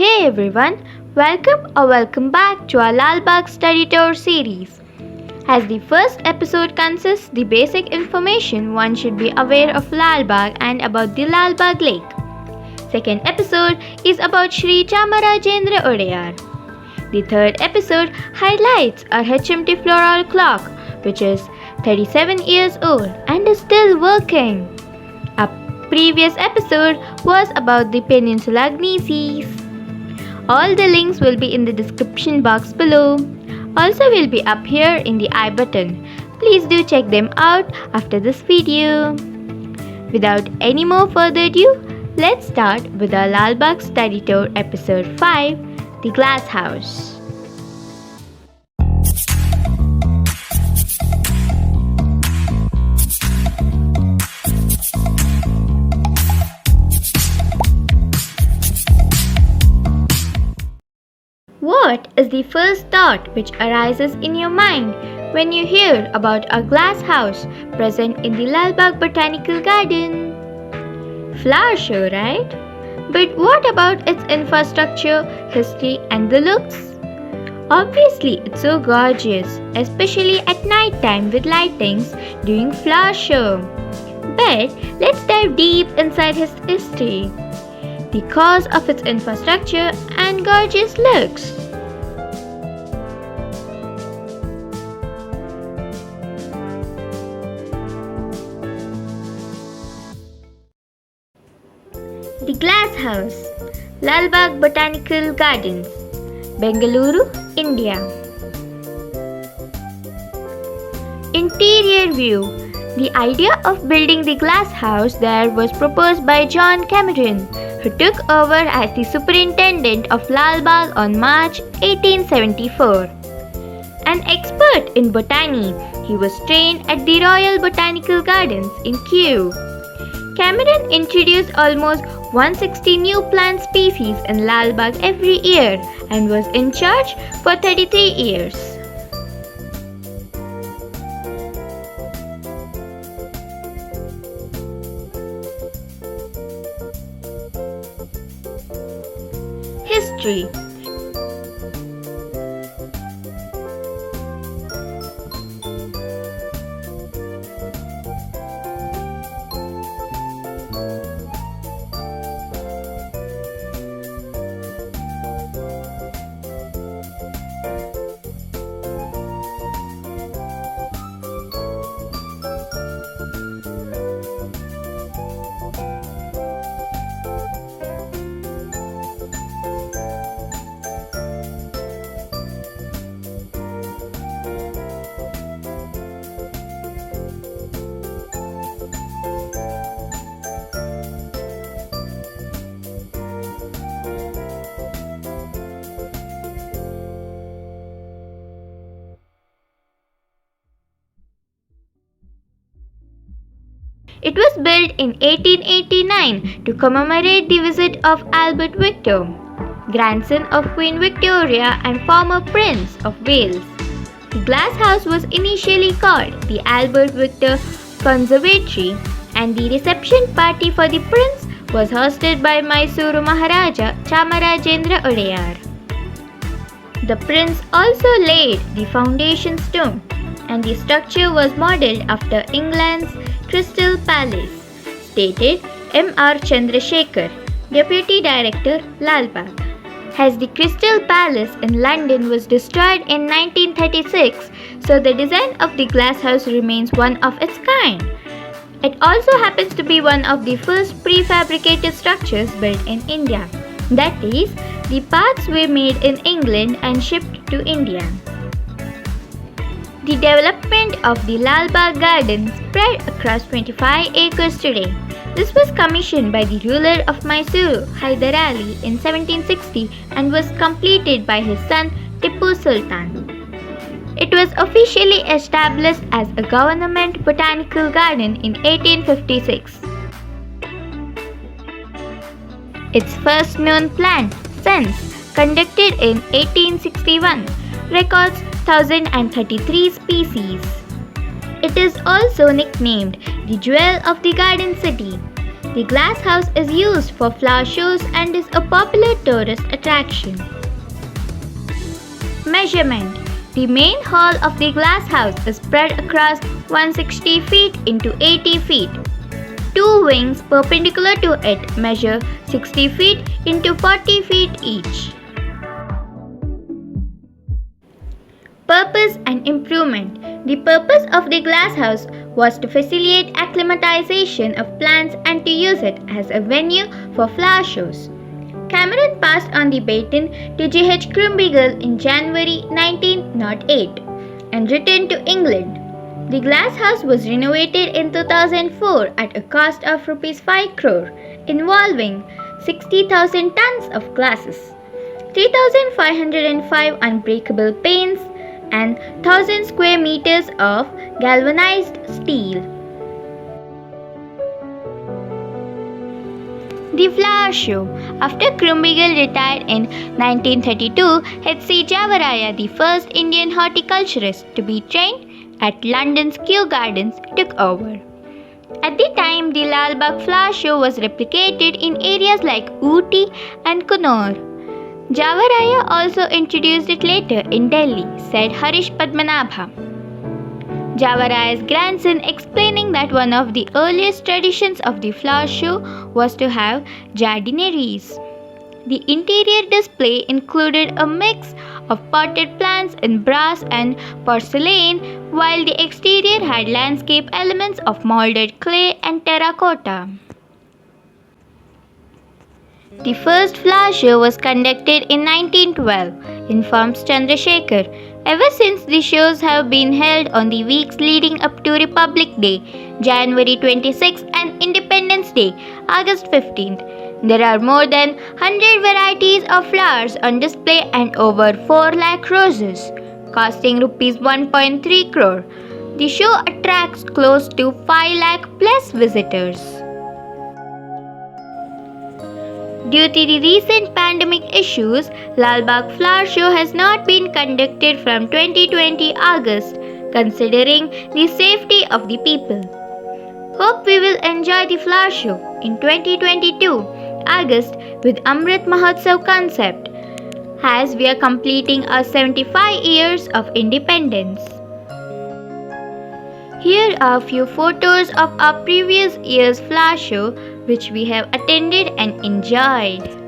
Hey everyone, welcome back to our Lalbagh Study Tour series. As the first episode consists the basic information one should be aware of Lalbagh and about the Lalbagh Lake. Second episode is about Sri Chamarajendra Odayar. The third episode highlights our HMT floral clock, which is 37 years old and is still working. Our previous episode was about the Peninsula Gneisses. All the links will be in the description box below. Also will be up here in the I button. Please do check them out after this video. Without any more further ado, let's start with our Lalbagh Study Tour episode 5, The Glass House. What is the first thought which arises in your mind when you hear about a glass house present in the Lalbagh Botanical Garden? Flower show, right? But what about its infrastructure, history and the looks? Obviously, it's so gorgeous, especially at night time with lightings during flower show. But let's dive deep inside its history, the cause of its infrastructure and gorgeous looks. The Glass House, Lalbagh Botanical Gardens, Bengaluru, India. Interior view. The idea of building the glass house there was proposed by John Cameron, who took over as the superintendent of Lalbagh on March 1874. An expert in botany, he was trained at the Royal Botanical Gardens in Kew. Cameron introduced almost 160 new plant species in Lalbagh every year and was in charge for 33 years. History. It was built in 1889 to commemorate the visit of Albert Victor, grandson of Queen Victoria and former Prince of Wales. The glass house was initially called the Albert Victor Conservatory, and the reception party for the prince was hosted by Mysuru Maharaja Chamarajendra Odayar. The prince also laid the foundation stone, and the structure was modelled after England's Crystal Palace, stated M.R. Chandrasekhar, Deputy Director, Lalbagh. As the Crystal Palace in London was destroyed in 1936, so the design of the glass house remains one of its kind. It also happens to be one of the first prefabricated structures built in India. That is, the parts were made in England and shipped to India. The development of the Lalbagh Garden spread across 25 acres today. This was commissioned by the ruler of Mysuru, Hyder Ali, in 1760 and was completed by his son Tipu Sultan. It was officially established as a government botanical garden in 1856. Its first known plant, Sense, conducted in 1861, records 1,033 species. It is also nicknamed the Jewel of the Garden City. The glass house is used for flower shows and is a popular tourist attraction. Measurement. The main hall of the glass house is spread across 160 feet into 80 feet. Two wings perpendicular to it measure 60 feet into 40 feet each. Purpose and improvement. The purpose of the glass house was to facilitate acclimatization of plants and to use it as a venue for flower shows. Cameron passed on the baton to G.H. Crumbigal in January 1908 and returned to England. The glass house was renovated in 2004 at a cost of Rs 5 crore, involving 60,000 tons of glasses, 3,505 unbreakable panes, and 1,000 square meters of galvanized steel. The flower show. After Crumbigal retired in 1932, H.C. Javaraya, the first Indian horticulturist to be trained at London's Kew Gardens, took over. At the time, the Lalbagh flower show was replicated in areas like Ooty and Coonoor. Javaraya also introduced it later in Delhi, said Harish Padmanabha, Javaraya's grandson, explaining that one of the earliest traditions of the flower show was to have jardineries. The interior display included a mix of potted plants in brass and porcelain, while the exterior had landscape elements of molded clay and terracotta. The first flower show was conducted in 1912, informs Chandrasekhar. Ever since, the shows have been held on the weeks leading up to Republic Day, January 26th, and Independence Day, August 15th. There are more than 100 varieties of flowers on display and over 4 lakh roses, costing Rs 1.3 crore. The show attracts close to 5 lakh plus visitors. Due to the recent pandemic issues, Lalbagh Flower Show has not been conducted from 2020 August, considering the safety of the people. Hope we will enjoy the flower show in 2022 August with Amrit Mahotsav concept, as we are completing our 75 years of independence. Here are a few photos of our previous year's flower show which we have attended and enjoyed.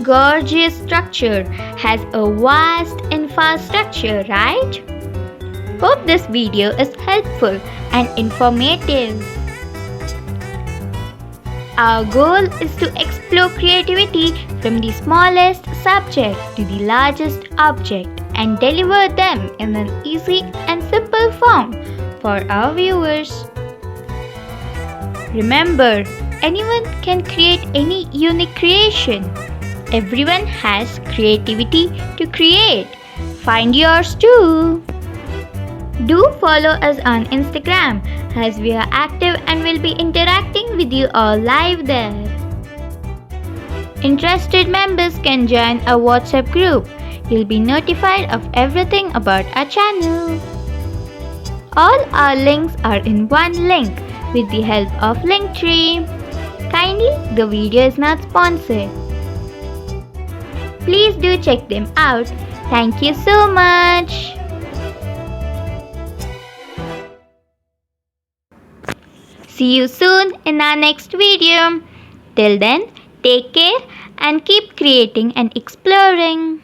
gorgeous structure has a vast infrastructure, right? Hope this video is helpful and informative. Our goal is to explore creativity from the smallest subject to the largest object and deliver them in an easy and simple form for our viewers. Remember, anyone can create any unique creation. Everyone has creativity to create. Find yours too. Do follow us on Instagram as we are active and will be interacting with you all live there. Interested members can join our WhatsApp group. You'll be notified of everything about our channel. All our links are in one link with the help of Linktree. Kindly, the video is not sponsored. Please do check them out. Thank you so much. See you soon in our next video. Till then, take care and keep creating and exploring.